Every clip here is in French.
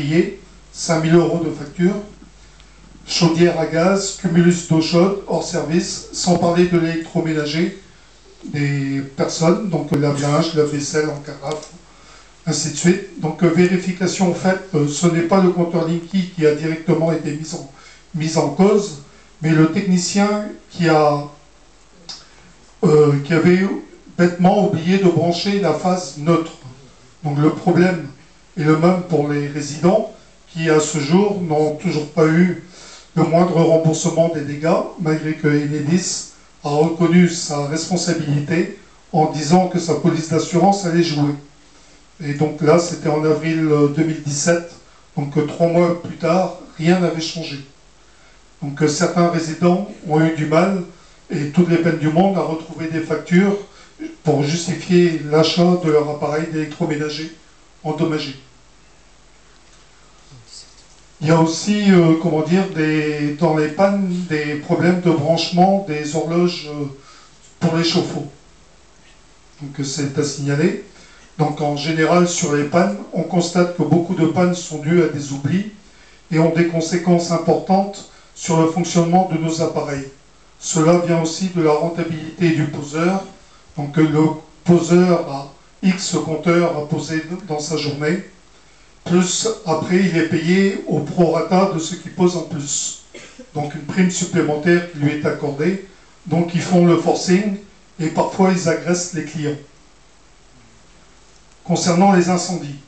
payé 5 000 € de facture, chaudière à gaz, cumulus d'eau chaude, hors service, sans parler de l'électroménager des personnes, donc lave-linge, lave-vaisselle en carafe, ainsi de suite. Donc vérification faite, ce n'est pas le compteur Linky qui a directement été mis en cause, mais le technicien qui avait bêtement oublié de brancher la phase neutre. Donc le problème est le même pour les résidents qui, à ce jour, n'ont toujours pas eu le moindre remboursement des dégâts, malgré que Enedis a reconnu sa responsabilité en disant que sa police d'assurance allait jouer. Et donc là, c'était en avril 2017, donc 3 mois plus tard, rien n'avait changé. Donc certains résidents ont eu du mal, et toutes les peines du monde, à retrouver des factures pour justifier l'achat de leur appareil d'électroménager endommagé. Il y a aussi, dans les pannes, des problèmes de branchement des horloges pour les chauffe-eau. Donc c'est à signaler. Donc en général, sur les pannes, on constate que beaucoup de pannes sont dues à des oublis et ont des conséquences importantes sur le fonctionnement de nos appareils. Cela vient aussi de la rentabilité du poseur. Donc le poseur a X compteurs à poser dans sa journée, plus après il est payé au prorata de ce qui pose en plus. Donc une prime supplémentaire qui lui est accordée. Donc ils font le forcing et parfois ils agressent les clients. Concernant les incendies,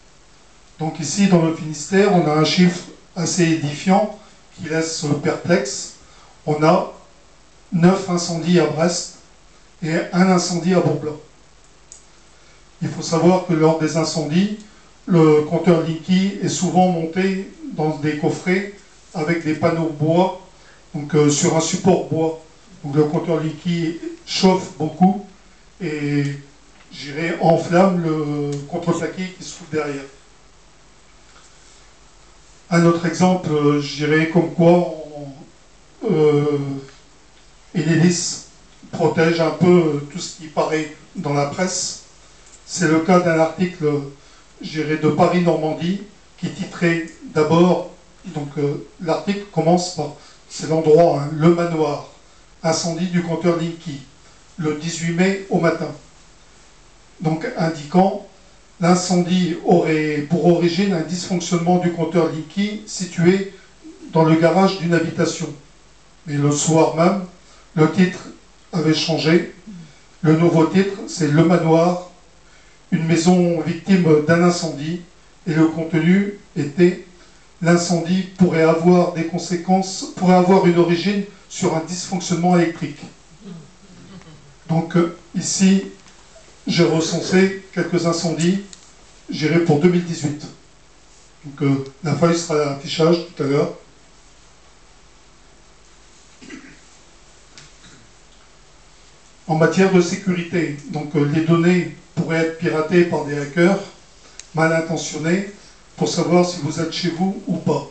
donc ici dans le Finistère, on a un chiffre assez édifiant qui laisse perplexe. On a 9 incendies à Brest et 1 incendie à Bourg-Blanc. Il faut savoir que lors des incendies, le compteur Linky est souvent monté dans des coffrets avec des panneaux bois, donc sur un support bois. Donc le compteur Linky chauffe beaucoup et enflamme le contreplaqué qui se trouve derrière. Un autre exemple, comme quoi Enedis protège un peu tout ce qui paraît dans la presse. C'est le cas d'un article, de Paris-Normandie, qui titrait d'abord, l'article commence par, c'est l'endroit, hein, le manoir, incendie du compteur Linky, le 18 mai au matin. Donc indiquant, l'incendie aurait pour origine un dysfonctionnement du compteur Linky situé dans le garage d'une habitation. Mais le soir même, le titre avait changé. Le nouveau titre, c'est Le Manoir, une maison victime d'un incendie, et le contenu était l'incendie pourrait avoir des conséquences, pourrait avoir une origine sur un dysfonctionnement électrique. Donc ici, j'ai recensé quelques incendies, pour 2018. Donc la feuille sera à l'affichage tout à l'heure. En matière de sécurité, donc les données pourraient être piratées par des hackers mal intentionnés pour savoir si vous êtes chez vous ou pas.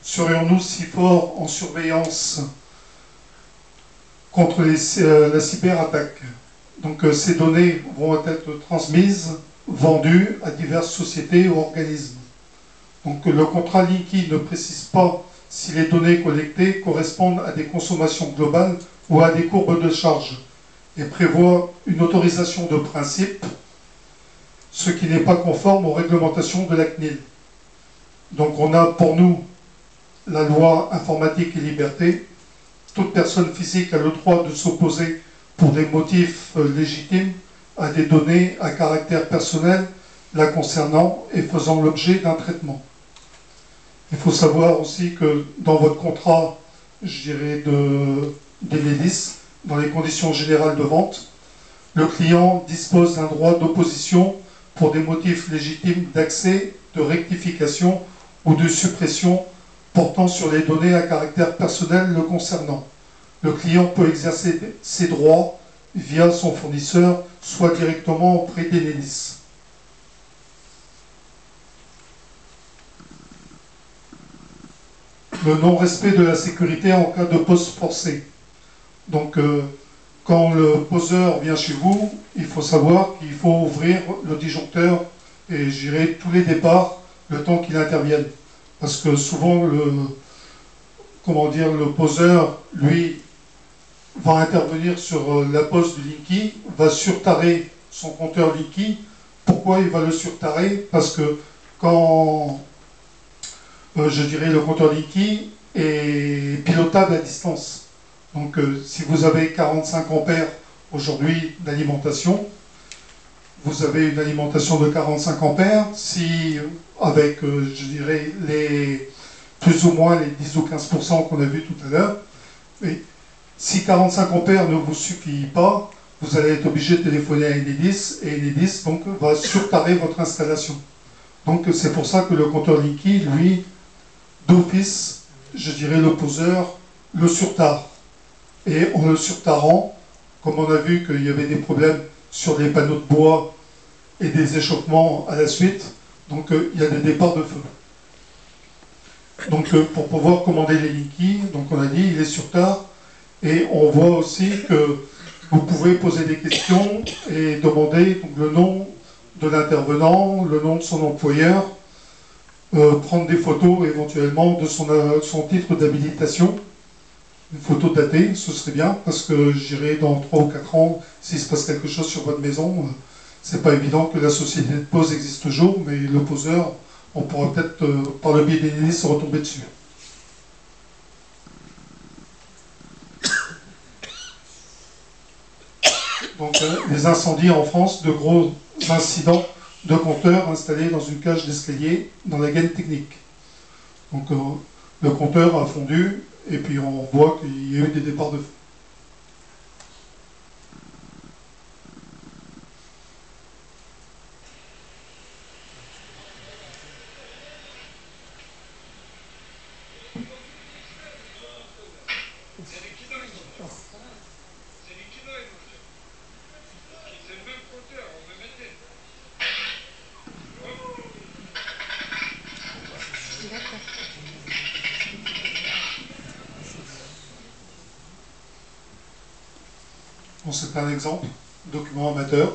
Serions-nous si forts en surveillance contre la cyberattaque? Donc ces données vont être transmises, vendues à diverses sociétés ou organismes. Donc le contrat Linky ne précise pas si les données collectées correspondent à des consommations globales ou à des courbes de charge, et prévoit une autorisation de principe, ce qui n'est pas conforme aux réglementations de la CNIL. Donc on a pour nous la loi informatique et liberté. Toute personne physique a le droit de s'opposer pour des motifs légitimes à des données à caractère personnel la concernant et faisant l'objet d'un traitement. Il faut savoir aussi que dans votre contrat, d'Enedis, dans les conditions générales de vente, le client dispose d'un droit d'opposition pour des motifs légitimes d'accès, de rectification ou de suppression portant sur les données à caractère personnel le concernant. Le client peut exercer ses droits via son fournisseur, soit directement auprès d'Enedis. Le non-respect de la sécurité en cas de pose forcée. Donc, quand le poseur vient chez vous, il faut savoir qu'il faut ouvrir le disjoncteur et gérer tous les départs le temps qu'il intervienne. Parce que souvent, le poseur, lui, va intervenir sur la pose du Linky, va surtarer son compteur Linky. Pourquoi il va le surtarer? Parce que quand, je dirais, le compteur Linky est pilotable à distance. Donc si vous avez 45 ampères aujourd'hui d'alimentation, vous avez une alimentation de 45 ampères. Si, avec, je dirais, plus ou moins les 10 ou 15% qu'on a vu tout à l'heure, si 45 ampères ne vous suffit pas, vous allez être obligé de téléphoner à Enedis, et Enedis donc, va surtarer votre installation. Donc c'est pour ça que le compteur Linky, lui, d'office, je dirais, le poseur le surtare. Et en le surtarant, comme on a vu qu'il y avait des problèmes sur les panneaux de bois et des échauffements à la suite, donc il y a des départs de feu. Donc pour pouvoir commander les Linky, donc on a dit, il est surtare. Et on voit aussi que vous pouvez poser des questions et demander donc, le nom de l'intervenant, le nom de son employeur, prendre des photos éventuellement de son titre d'habilitation, une photo datée, ce serait bien, parce que j'irai dans 3 ou 4 ans, s'il se passe quelque chose sur votre maison, c'est pas évident que la société de pose existe toujours, mais le poseur, on pourra peut-être, par le biais des se retomber dessus. Donc les incendies en France, de gros incidents de compteurs installés dans une cage d'escalier dans la gaine technique. Donc le compteur a fondu et puis on voit qu'il y a eu des départs de feu. Bon, c'est un exemple, document amateur.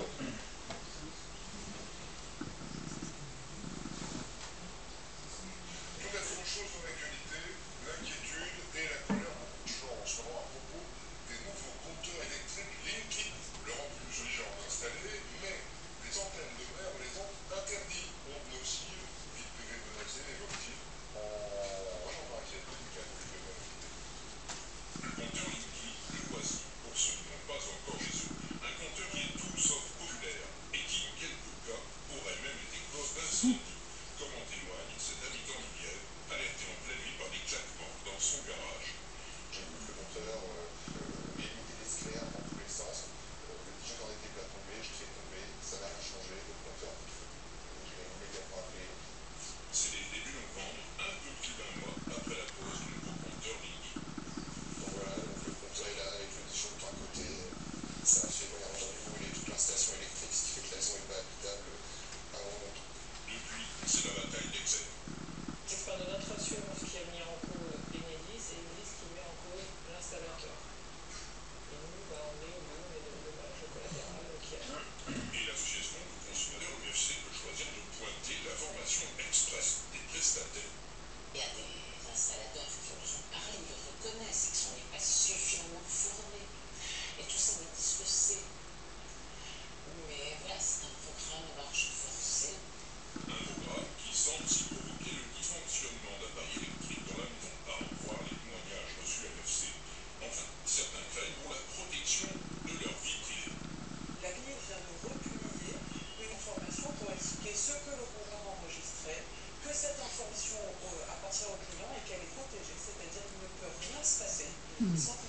appartient au client et qu'elle est protégée, c'est-à-dire qu'il ne peut rien se passer sans